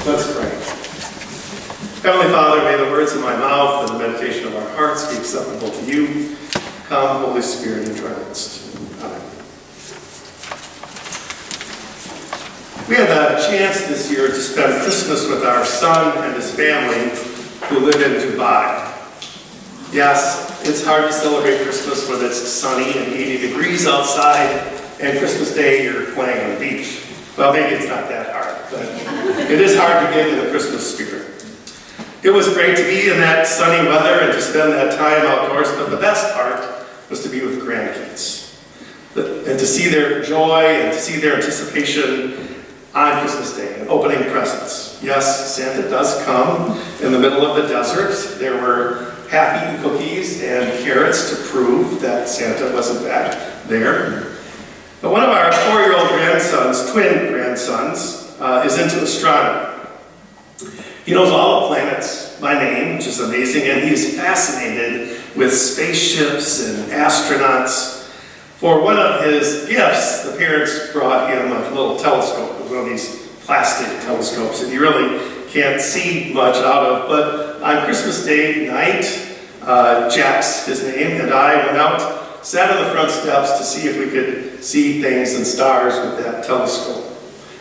Let's pray. Heavenly Father, may the words of my mouth and the meditation of our hearts be acceptable to you. Come, Holy Spirit, into our midst. Amen. We had the chance this year to spend Christmas with our son and his family who live in Dubai. Yes, it's hard to celebrate Christmas when it's sunny and 80 degrees outside, and Christmas Day you're playing on the beach. Well, maybe it's not that hard, but it is hard to get in the Christmas spirit. It was great to be in that sunny weather and to spend that time outdoors, but the best part was to be with grandkids and to see their joy and to see their anticipation on Christmas Day and opening presents. Yes, Santa does come in the middle of the desert. There were half-eaten cookies and carrots to prove that Santa was in fact there. But one of our 4-year-old grandsons, twin grandsons, is into astronomy. He knows all the planets by name, which is amazing, and he's fascinated with spaceships and astronauts. For one of his gifts, the parents brought him a little telescope, one of these plastic telescopes that you really can't see much out of. But on Christmas Day night, Jax, his name, and I went out, sat on the front steps to see if we could see things and stars with that telescope.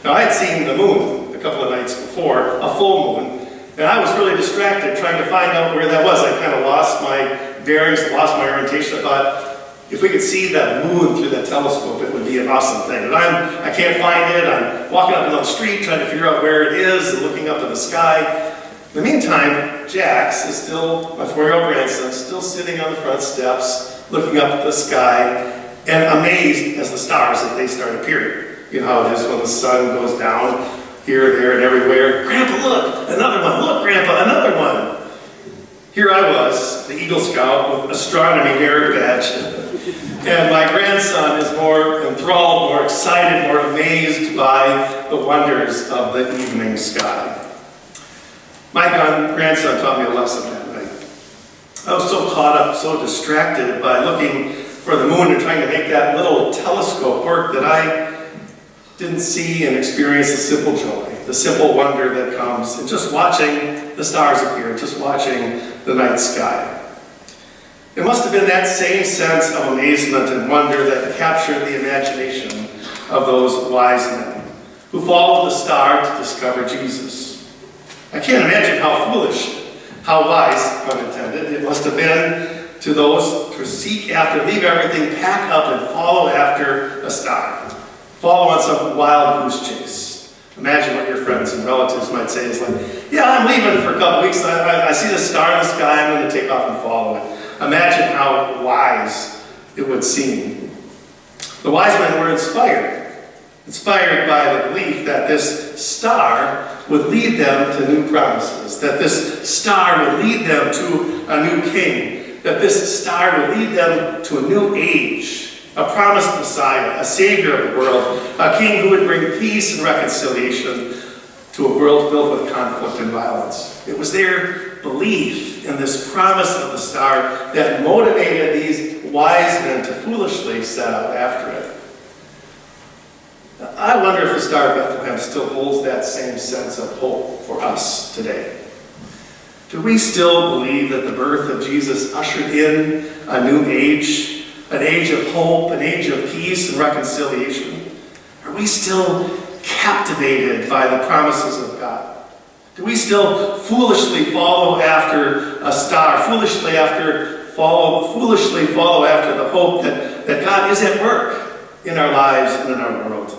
Now, I had seen the moon a couple of nights before, a full moon, and I was really distracted trying to find out where that was. I kind of lost my bearings, lost my orientation. I thought, if we could see that moon through that telescope, it would be an awesome thing. And I can't find it. I'm walking up and down the street trying to figure out where it is and looking up in the sky. In the meantime, Jax is still, my 4-year-old grandson, still sitting on the front steps, looking up at the sky, and amazed as the stars as they start appearing. You know how it is when the sun goes down here, there, and everywhere. Grandpa, look! Another one! Look, Grandpa, another one! Here I was, the Eagle Scout with astronomy merit badge, and my grandson is more enthralled, more excited, more amazed by the wonders of the evening sky. My grandson taught me a lesson that night. I was so caught up, so distracted by looking for the moon and trying to make that little telescope work that I didn't see and experience the simple joy, the simple wonder that comes in just watching the stars appear, just watching the night sky. It must have been that same sense of amazement and wonder that captured the imagination of those wise men who followed the star to discover Jesus. I can't imagine how foolish, how wise, pun intended, it must have been to those to seek after, leave everything, pack up, and follow after a star. Follow on some wild goose chase. Imagine what your friends and relatives might say is like, yeah, I'm leaving for a couple weeks. I see the star in the sky. I'm going to take off and follow it. Imagine how wise it would seem. The wise men were inspired by the belief that this star would lead them to new promises, that this star would lead them to a new king, that this star would lead them to a new age, a promised Messiah, a Savior of the world, a King who would bring peace and reconciliation to a world filled with conflict and violence. It was their belief in this promise of the star that motivated these wise men to foolishly set out after it. I wonder if the Star of Bethlehem still holds that same sense of hope for us today. Do we still believe that the birth of Jesus ushered in a new age, an age of hope, an age of peace and reconciliation? Are we still captivated by the promises of God? Do we still foolishly follow after a star, foolishly follow after the hope that God is at work in our lives and in our world?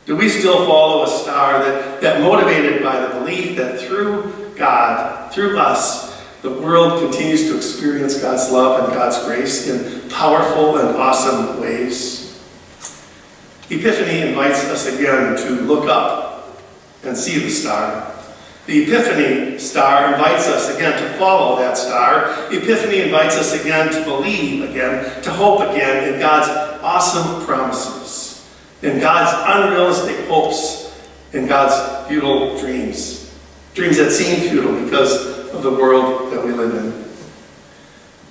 Do we still follow a star that motivated by the belief that through God, through us, the world continues to experience God's love and God's grace in powerful and awesome ways? Epiphany invites us again to look up and see the star. The Epiphany star invites us again to follow that star. Epiphany invites us again to believe again, to hope again in God's awesome promises, in God's unrealistic hopes, in God's futile dreams. Dreams that seem futile because of the world that we live in.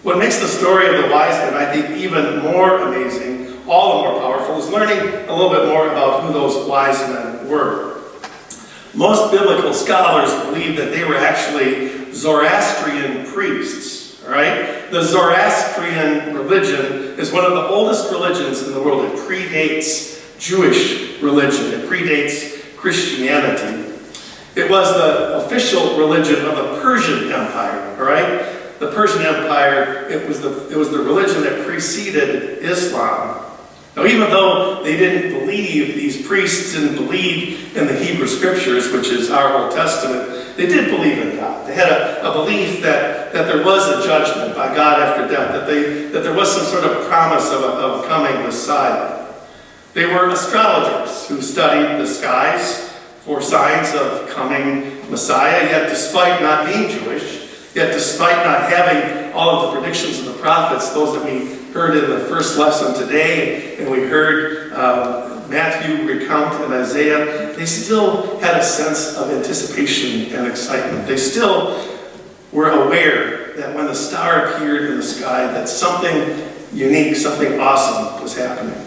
What makes the story of the wise men, I think, even more amazing, all the more powerful, is learning a little bit more about who those wise men were. Most biblical scholars believe that they were actually Zoroastrian priests, all right? The Zoroastrian religion is one of the oldest religions in the world. It predates Jewish religion. It predates Christianity. It was the official religion of the Persian Empire, all right? The Persian Empire, it was the religion that preceded Islam. Now, even though they didn't believe, these priests didn't believe in the Hebrew Scriptures, which is our Old Testament, they did believe in God. They had a belief that there was a judgment by God after death, that there was some sort of promise of a coming Messiah. They were astrologers who studied the skies for signs of coming Messiah, yet despite not being Jewish, yet despite not having all of the predictions of the prophets, those that we heard in the first lesson today, and we heard Matthew recount in Isaiah, they still had a sense of anticipation and excitement. They still were aware that when the star appeared in the sky, that something unique, something awesome was happening.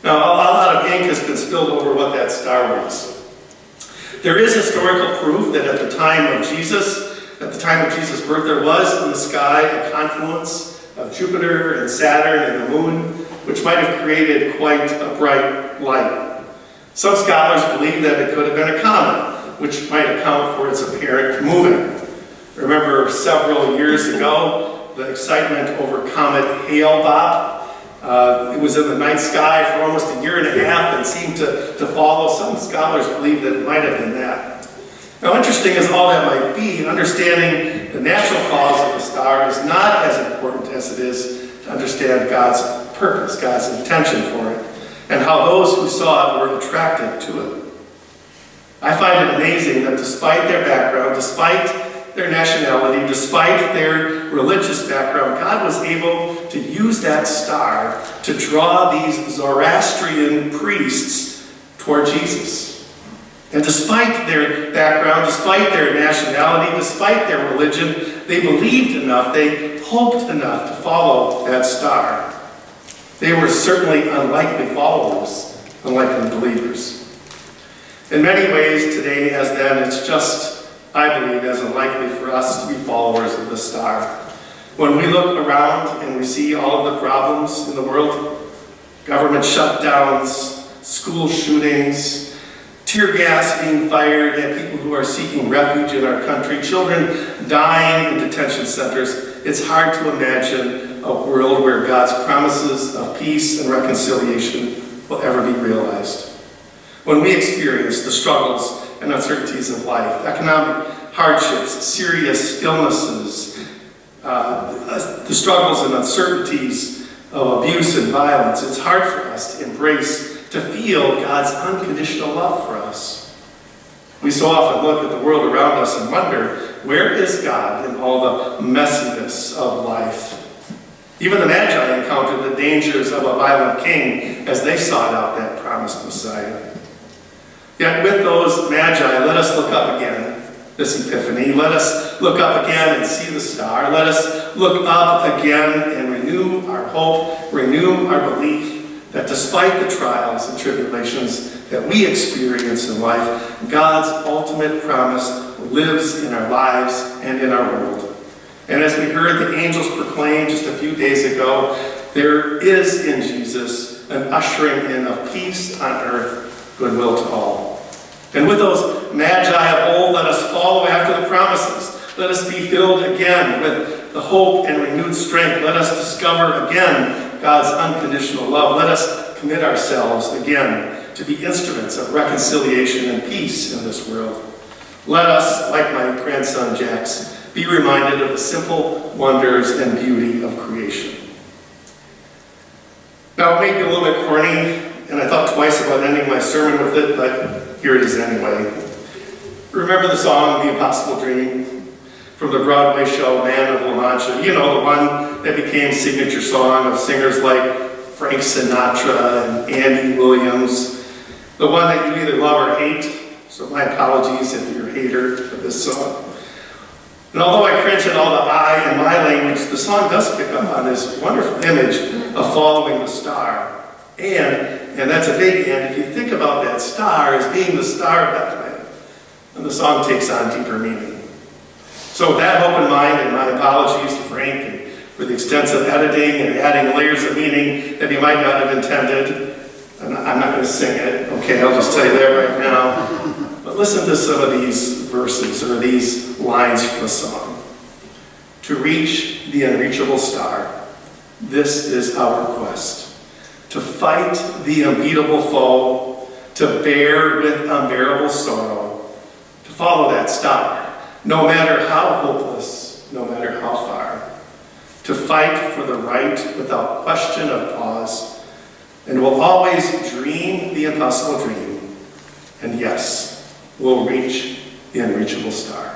Now, a lot of ink has been spilled over what that star was. There is historical proof that at the time of Jesus' birth, there was in the sky a confluence of Jupiter and Saturn and the moon, which might have created quite a bright light. Some scholars believe that it could have been a comet, which might account for its apparent moving. Remember several years ago, the excitement over Comet Hale-Bopp. It was in the night sky for almost a year and a half and seemed to follow. Some scholars believe that it might have been that. Now, interesting as all that might be, understanding the natural cause of the star is not as important as it is to understand God's purpose, God's intention for it, and how those who saw it were attracted to it. I find it amazing that despite their background, despite their nationality, despite their religious background, God was able to use that star to draw these Zoroastrian priests toward Jesus. And despite their background, despite their nationality, despite their religion, they believed enough, they hoped enough to follow that star. They were certainly unlikely followers, unlikely believers. In many ways, today as then, it's just, I believe, as unlikely for us to be followers of the star. When we look around and we see all of the problems in the world, government shutdowns, school shootings, tear gas being fired at people who are seeking refuge in our country, children dying in detention centers, it's hard to imagine a world where God's promises of peace and reconciliation will ever be realized. When we experience the struggles and uncertainties of life, economic hardships, serious illnesses, the struggles and uncertainties of abuse and violence, it's hard for us to embrace, to feel God's unconditional love for us. We so often look at the world around us and wonder, where is God in all the messiness of life? Even the Magi encountered the dangers of a violent king as they sought out that promised Messiah. Yet with those Magi, let us look up again this Epiphany. Let us look up again and see the star. Let us look up again and renew our hope, renew our belief that despite the trials and tribulations that we experience in life, God's ultimate promise lives in our lives and in our world. And as we heard the angels proclaim just a few days ago, there is in Jesus an ushering in of peace on earth, goodwill to all. And with those Magi of old, let us follow after the promises. Let us be filled again with the hope and renewed strength. Let us discover again God's unconditional love. Let us commit ourselves again to be instruments of reconciliation and peace in this world. Let us, like my grandson Jax, be reminded of the simple wonders and beauty of creation. Now, it may be a little bit corny, and I thought twice about ending my sermon with it, but here it is anyway. Remember the song, The Impossible Dream? From the Broadway show, Man of La Mancha. You know, the one that became signature song of singers like Frank Sinatra and Andy Williams. The one that you either love or hate. So my apologies if you're a hater of this song. And although I cringe at all the I in my language, the song does pick up on this wonderful image of following the star. And that's a big and, if you think about that star as being the Star of Bethlehem, and the song takes on deeper meaning. So with that hope in mind, and my apologies to Frank and for the extensive editing and adding layers of meaning that he might not have intended, and I'm not going to sing it, okay, I'll just tell you that right now. But listen to some of these verses, or these lines from the song. To reach the unreachable star, this is our quest. To fight the unbeatable foe, to bear with unbearable sorrow, to follow that star, no matter how hopeless, no matter how far, to fight for the right without question of pause, and we'll always dream the impossible dream, and yes, we'll reach the unreachable star.